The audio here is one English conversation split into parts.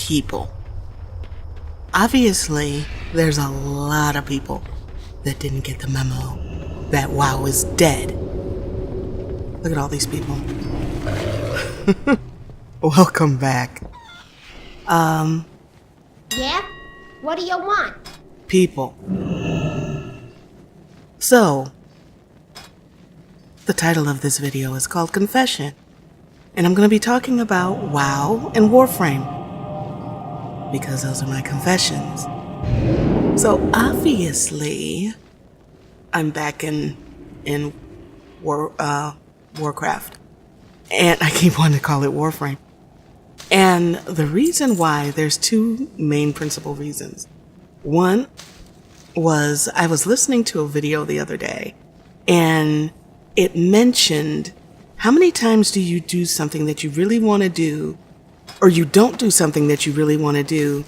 people. Obviously, there's a lot of people that didn't get the memo that WoW is dead. Look at all these people. Welcome back. Yeah? What do you want? People. So, the title of this video is called Confession, and I'm going to be talking about WoW and Warframe, because those are my confessions. So obviously, I'm back in Warcraft, and I keep wanting to call it Warframe. And the reason why, there's two main principal reasons. One was I was listening to a video the other day, and it mentioned how many times do you do something that you really want to do, or you don't do something that you really want to do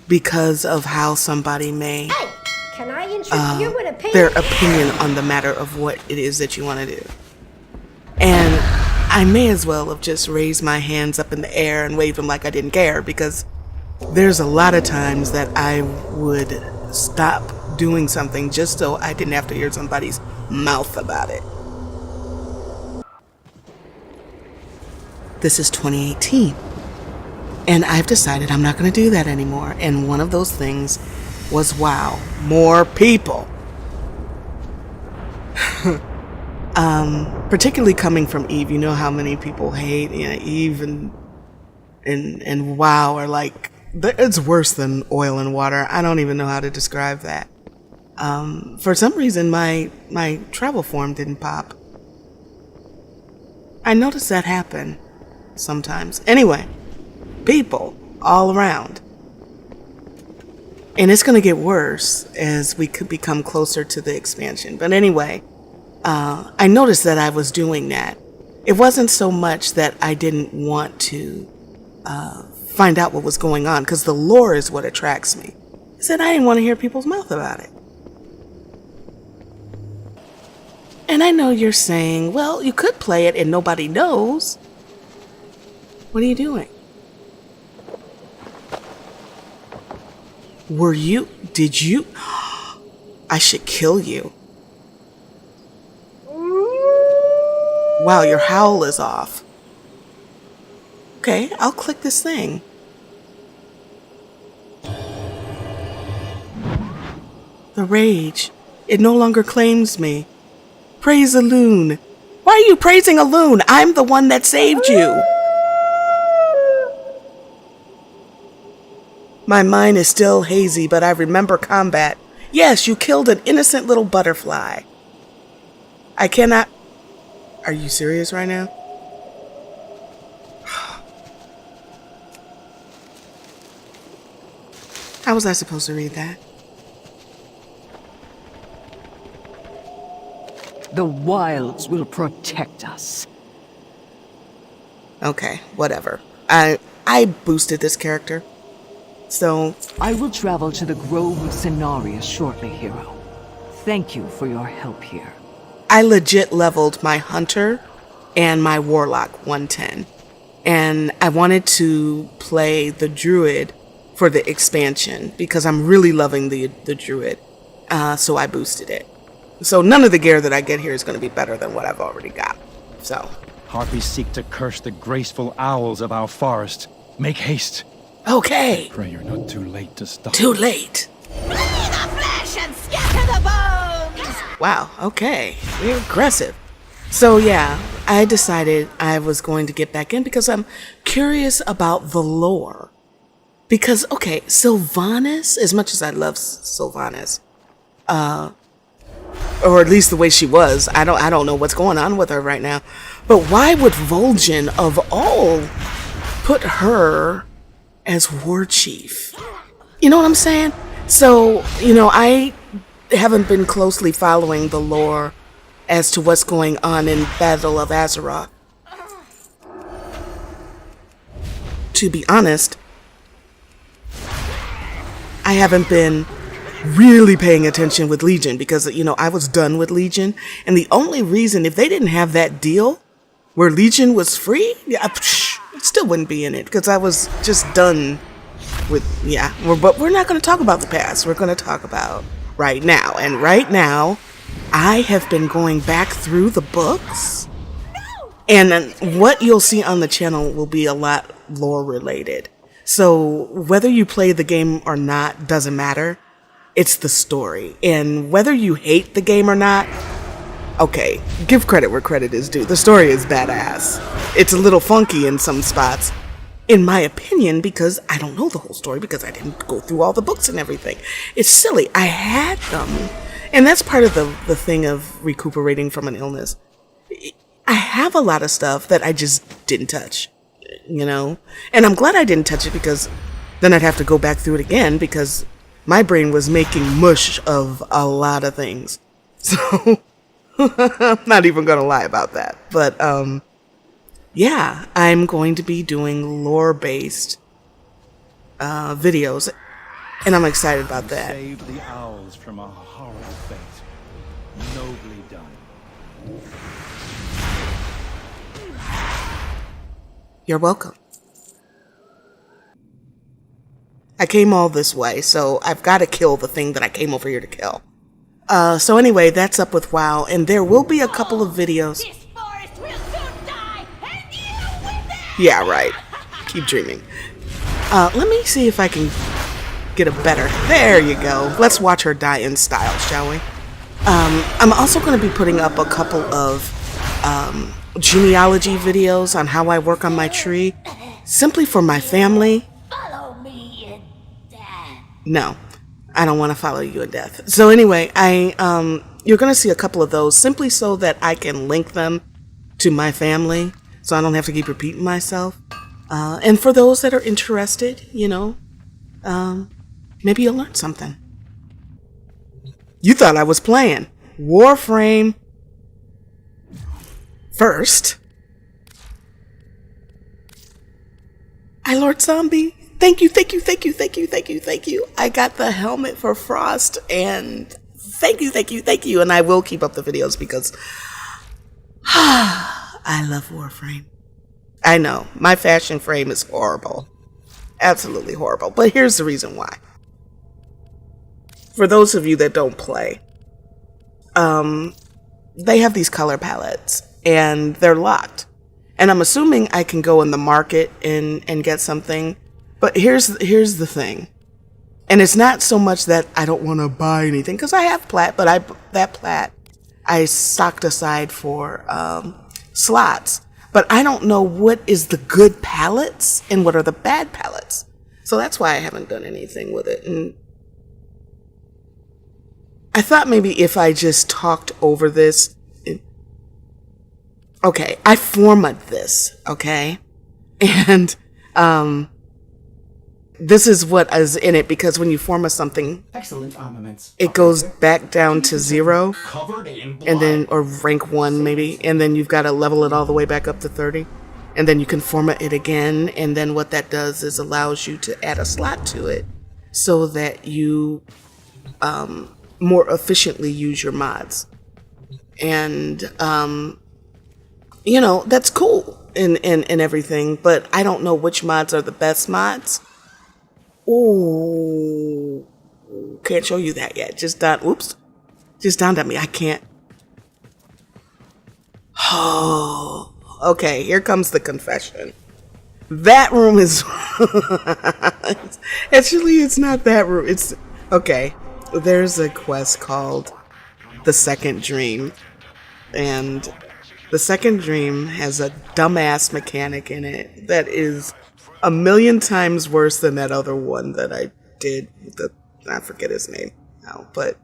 because of how somebody may Hey, can I interfere with opinion? their opinion on the matter of what it is that you want to do. And I may as well have just raised my hands up in the air and waved them like I didn't care, because there's a lot of times that I would stop doing something just so I didn't have to hear somebody's mouth about it. This is 2018, and I've decided I'm not going to do that anymore. And one of those things was WoW. More people. Particularly coming from Eve, you know how many people hate, Eve and WoW are like, it's worse than oil and water. I don't even know how to describe that. For some reason, my travel form didn't pop. I noticed that happen sometimes. Anyway, people all around. And it's going to get worse as we could become closer to the expansion. But anyway, I noticed that I was doing that. It wasn't so much that I didn't want to find out what was going on, because the lore is what attracts me. I said I didn't want to hear people's mouth about it. And I know you're saying, well, you could play it and nobody knows. What are you doing? Did you? I should kill you. Wow, your howl is off. Okay, I'll click this thing. The rage. It no longer claims me. Praise a loon. Why are you praising a loon? I'm the one that saved you. My mind is still hazy, but I remember combat. Yes, you killed an innocent little butterfly. I cannot... Are you serious right now? How was I supposed to read that? The wilds will protect us. Okay, whatever. I boosted this character. So... I will travel to the Grove of Synnistry shortly, hero. Thank you for your help here. I legit leveled my hunter and my warlock 110. And I wanted to play the druid for the expansion because I'm really loving the druid. So I boosted it. So none of the gear that I get here is going to be better than what I've already got. So. Harpies seek to curse the graceful owls of our forest. Make haste. Okay. Pray you're not too late to stop. Too late. Flee the flesh and scatter the bones! Wow, okay. We're aggressive. So yeah, I decided I was going to get back in because I'm curious about the lore. Because, okay, Sylvanas, as much as I love Sylvanas, or at least the way she was, I don't know what's going on with her right now. But why would Vol'jin, of all, put her as war chief? You know what I'm saying? So, I haven't been closely following the lore as to what's going on in Battle of Azeroth. To be honest, I haven't been really paying attention with Legion because, I was done with Legion. And the only reason, if they didn't have that deal where Legion was free, I still wouldn't be in it because I was just done But we're not going to talk about the past. We're going to talk about right now. And right now, I have been going back through the books. And then what you'll see on the channel will be a lot lore related. So whether you play the game or not doesn't matter. It's the story. And whether you hate the game or not, okay, give credit where credit is due. The story is badass. It's a little funky in some spots, in my opinion, because I don't know the whole story because I didn't go through all the books and everything. It's silly. I had them. And that's part of the thing of recuperating from an illness. I have a lot of stuff that I just didn't touch, you know? And I'm glad I didn't touch it because then I'd have to go back through it again because my brain was making mush of a lot of things. So I'm not even going to lie about that. But yeah, I'm going to be doing lore-based videos, and I'm excited about that. Save the owls from a horrible fate. Nobly done. You're welcome. I came all this way, so I've got to kill the thing that I came over here to kill. So anyway, that's up with WoW, and there will be a couple of videos. This forest will soon die, and you with it! Yeah, right. Keep dreaming. Let me see if I can get a better. There you go. Let's watch her die in style, shall we? I'm also going to be putting up a couple of genealogy videos on how I work on my tree, simply for my family. Follow me in death. No, I don't want to follow you in death. So anyway, you're going to see a couple of those simply so that I can link them to my family, so I don't have to keep repeating myself. And for those that are interested, you know, maybe you'll learn something. You thought I was playing Warframe. First, iLordZombie, thank you. I got the helmet for Frost, and thank you. And I will keep up the videos because I love Warframe. I know, my fashion frame is horrible. Absolutely horrible. But here's the reason why. For those of you that don't play, they have these color palettes. And they're locked. And I'm assuming I can go in the market and get something. But here's the thing. And it's not so much that I don't want to buy anything, because I have plat, but that plat I stocked aside for slots. But I don't know what is the good palettes and what are the bad palettes. So that's why I haven't done anything with it. And I thought maybe if I just talked over this. Okay, I formatted this, okay? And this is what is in it, because when you format something, excellent armaments. It goes back down to 0, Covered in blood. and then, or rank 1 maybe, and then you've got to level it all the way back up to 30. And then you can format it again, and then what that does is allows you to add a slot to it so that you more efficiently use your mods. And you know, that's cool and everything, but I don't know which mods are the best mods. Ooh, can't show you that yet. Just dawned at me. I can't. Oh, okay, here comes the confession. That room is, actually, it's not that room. It's, okay, there's a quest called The Second Dream, and the Second Dream has a dumbass mechanic in it that is a million times worse than that other one that I did. I forget his name now, but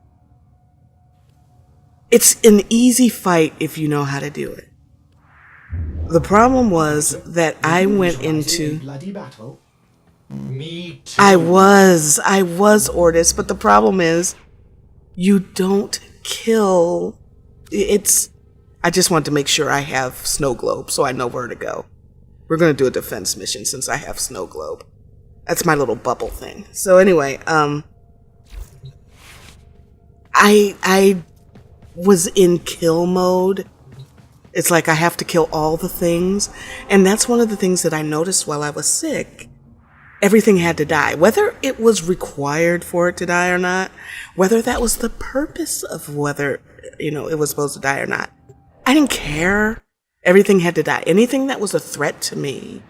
it's an easy fight if you know how to do it. The problem was that I went into bloody battle. Me too. I was Ordis, but the problem is you don't kill. I just want to make sure I have snow globe so I know where to go. We're going to do a defense mission since I have snow globe. That's my little bubble thing. So anyway, I was in kill mode. It's like I have to kill all the things. And that's one of the things that I noticed while I was sick everything had to die, whether it was required for it to die or not, whether that was the purpose of whether, it was supposed to die or not. I didn't care. Everything had to die. Anything that was a threat to me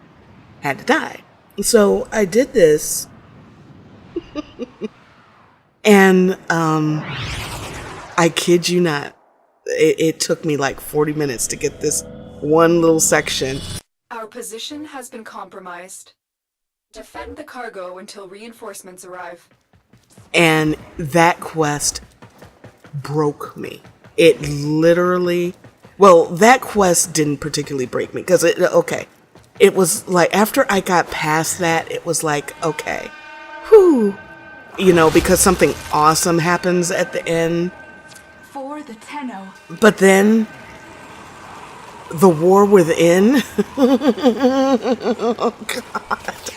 had to die. So I did this. And I kid you not, it took me like 40 minutes to get this one little section. Our position has been compromised. Defend the cargo until reinforcements arrive. And that quest broke me. It literally, well, that quest didn't particularly break me because it was like after I got past that, it was like, okay, whew, because something awesome happens at the end. For the Tenno. But then the war within. Oh God.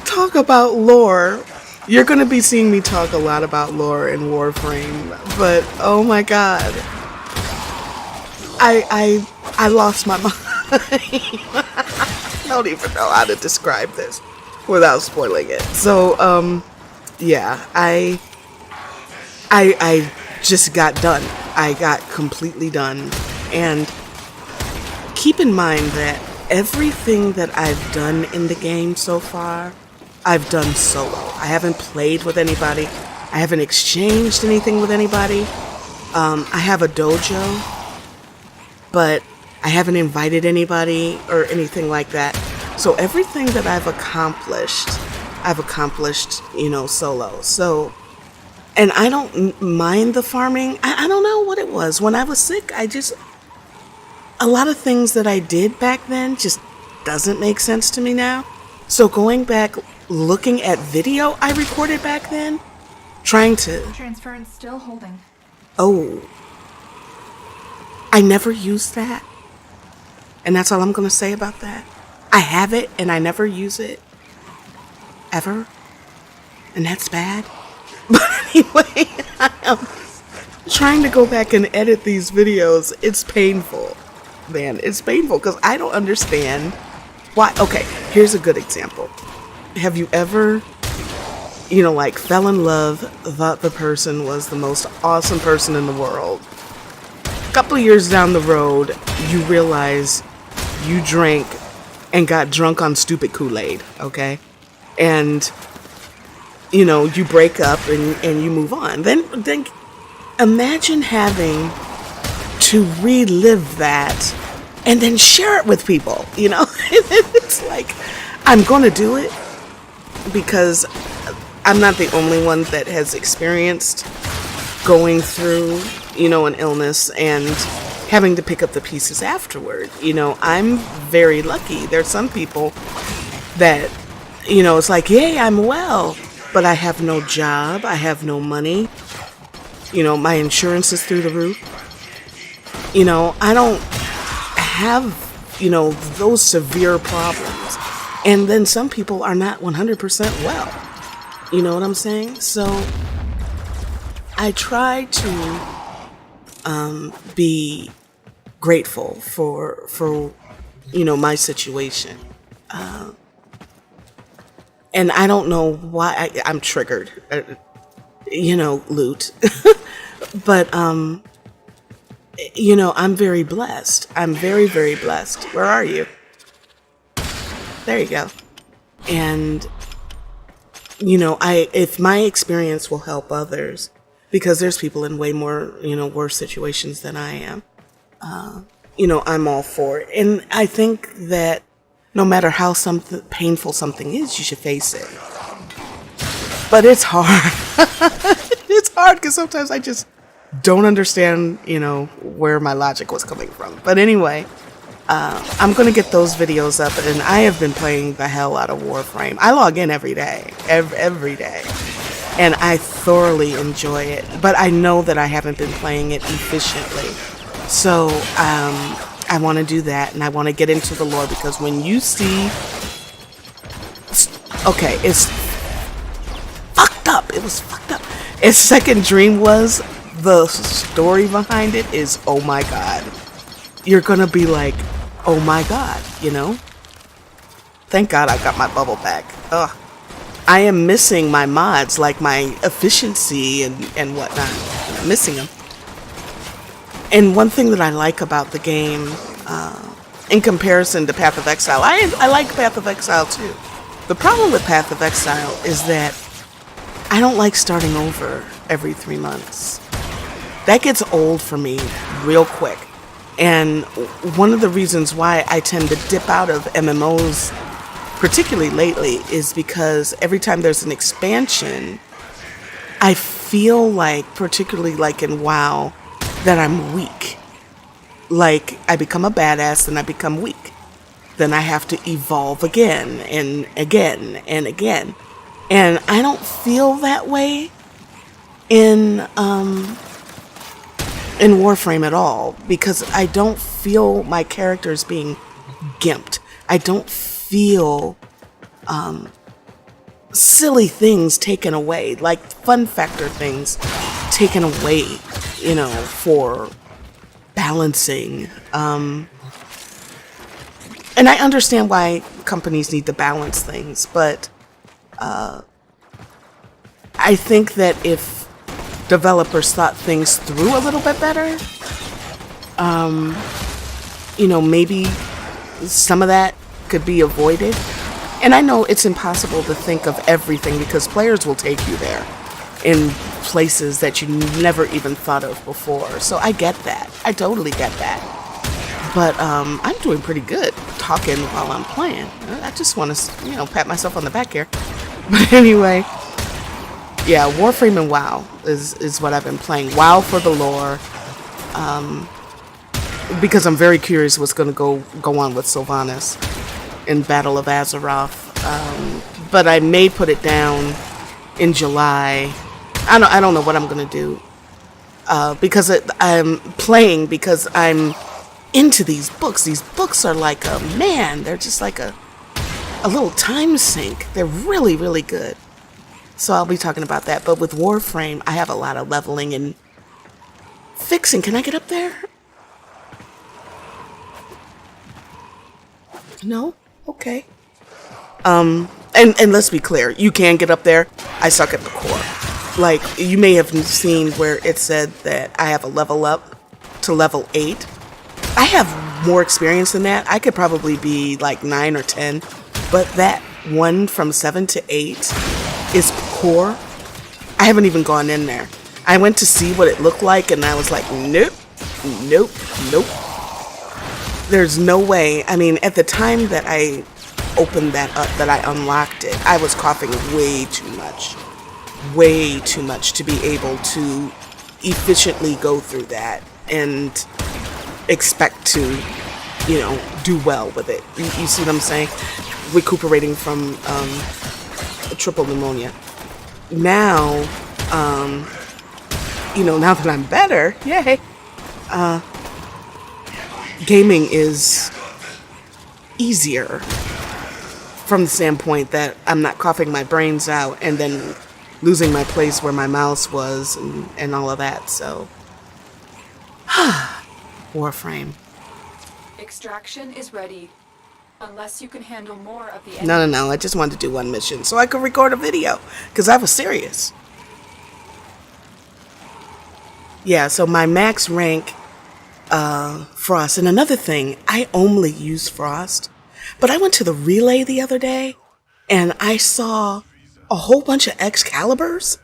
Talk about lore. You're going to be seeing me talk a lot about lore in Warframe, but oh my God. I lost my mind. I don't even know how to describe this without spoiling it. So, yeah, I just got done. I got completely done. And keep in mind that everything that I've done in the game so far, I've done solo. I haven't played with anybody. I haven't exchanged anything with anybody. I have a dojo, but I haven't invited anybody or anything like that. So everything that I've accomplished, solo. So, and I don't mind the farming. I don't know what it was. When I was sick, a lot of things that I did back then just doesn't make sense to me now. So going back, looking at video I recorded back then, trying to... Transference still holding. Oh. I never used that. And that's all I'm going to say about that. I have it and I never use it. Ever. And that's bad. But anyway, I am trying to go back and edit these videos. It's painful. Man, it's painful because I don't understand why. Okay, here's a good example. Have you ever, fell in love, thought the person was the most awesome person in the world? A couple of years down the road, you realize you drank and got drunk on stupid Kool-Aid, okay? And, you break up and you move on. Then imagine having to relive that and then share it with people, It's like, I'm going to do it because I'm not the only one that has experienced going through, an illness and having to pick up the pieces afterward. I'm very lucky. There's some people that, it's like, yay, I'm well, but I have no job. I have no money. My insurance is through the roof. I don't have, those severe problems. And then some people are not 100% well. You know what I'm saying? So I try to be grateful for my situation. And I don't know why I'm triggered, loot. But, I'm very blessed. I'm very, very blessed. Where are you? There you go. And, if my experience will help others, because there's people in way more, worse situations than I am, I'm all for it. And I think that no matter how painful something is, you should face it. But it's hard. It's hard because sometimes I just don't understand, where my logic was coming from. But anyway, I'm going to get those videos up, and I have been playing the hell out of Warframe. I log in every day, every day, and I thoroughly enjoy it. But I know that I haven't been playing it efficiently. So I want to do that, and I want to get into the lore, because when you see... Okay, it's fucked up. It was fucked up. Its second dream was... The story behind it is, oh my God. You're gonna be like, oh my God, Thank God I got my bubble back. Ugh. I am missing my mods, like my efficiency and whatnot. I'm missing them. And one thing that I like about the game, in comparison to Path of Exile, I like Path of Exile too. The problem with Path of Exile is that I don't like starting over every 3 months. That gets old for me real quick. And one of the reasons why I tend to dip out of MMOs, particularly lately, is because every time there's an expansion, I feel like, particularly like in WoW, that I'm weak. Like, I become a badass and I become weak. Then I have to evolve again and again and again. And I don't feel that way in Warframe at all, because I don't feel my characters being gimped. I don't feel silly things taken away, like fun factor things taken away, you know, for balancing. And I understand why companies need to balance things, but I think that if developers thought things through a little bit better, you know, maybe some of that could be avoided. And I know it's impossible to think of everything because players will take you there in places that you never even thought of before. So I get that. I totally get that. But I'm doing pretty good talking while I'm playing. I just want to, you know, pat myself on the back here. But anyway, yeah, Warframe and WoW is what I've been playing. WoW for the lore, because I'm very curious what's going to go on with Sylvanas in Battle of Azeroth. But I may put it down in July. I don't know what I'm going to do, because I'm playing because I'm into these books. These books are like they're just like a little time sink. They're really, really good. So I'll be talking about that. But with Warframe, I have a lot of leveling and fixing. Can I get up there? No? Okay. And let's be clear. You can get up there. I suck at the core. Like, you may have seen where it said that I have a level up to level 8. I have more experience than that. I could probably be like 9 or 10. But that one from 7 to 8 is core. I haven't even gone in there. I went to see what it looked like and I was like, nope, nope, nope. There's no way. I mean, at the time that I opened that up, that I unlocked it, I was coughing way too much to be able to efficiently go through that and expect to, you know, do well with it. You see what I'm saying? Recuperating from triple pneumonia. Now, you know, now that I'm better, yay, gaming is easier from the standpoint that I'm not coughing my brains out and then losing my place where my mouse was and all of that. So, Warframe. Extraction is ready. Unless you can handle more of the No. I just wanted to do one mission so I could record a video because I was serious. Yeah, so my max rank, Frost. And another thing, I only use Frost. But I went to the relay the other day and I saw a whole bunch of Excaliburs.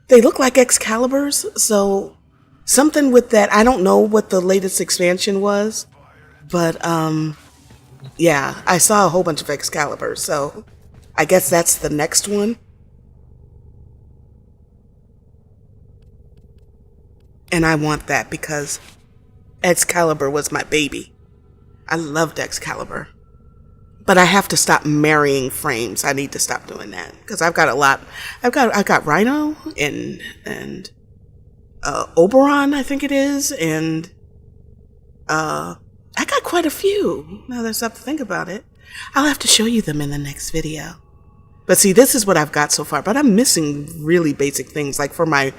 They look like Excaliburs. So something with that. I don't know what the latest expansion was. But, yeah, I saw a whole bunch of Excalibur, so I guess that's the next one. And I want that because Excalibur was my baby. I loved Excalibur. But I have to stop marrying frames. I need to stop doing that because I've got a lot. I've got Rhino and Oberon, I think it is, and I got quite a few. Now there's stuff to think about it. I'll have to show you them in the next video. But see, this is what I've got so far. But I'm missing really basic things. Like for my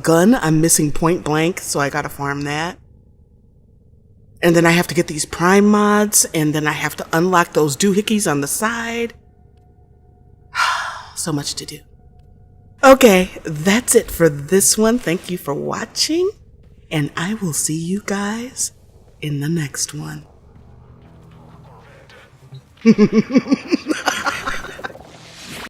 gun, I'm missing point blank. So I got to farm that. And then I have to get these Prime mods, and then I have to unlock those doohickeys on the side. So much to do. Okay, that's it for this one. Thank you for watching, and I will see you guys in the next one.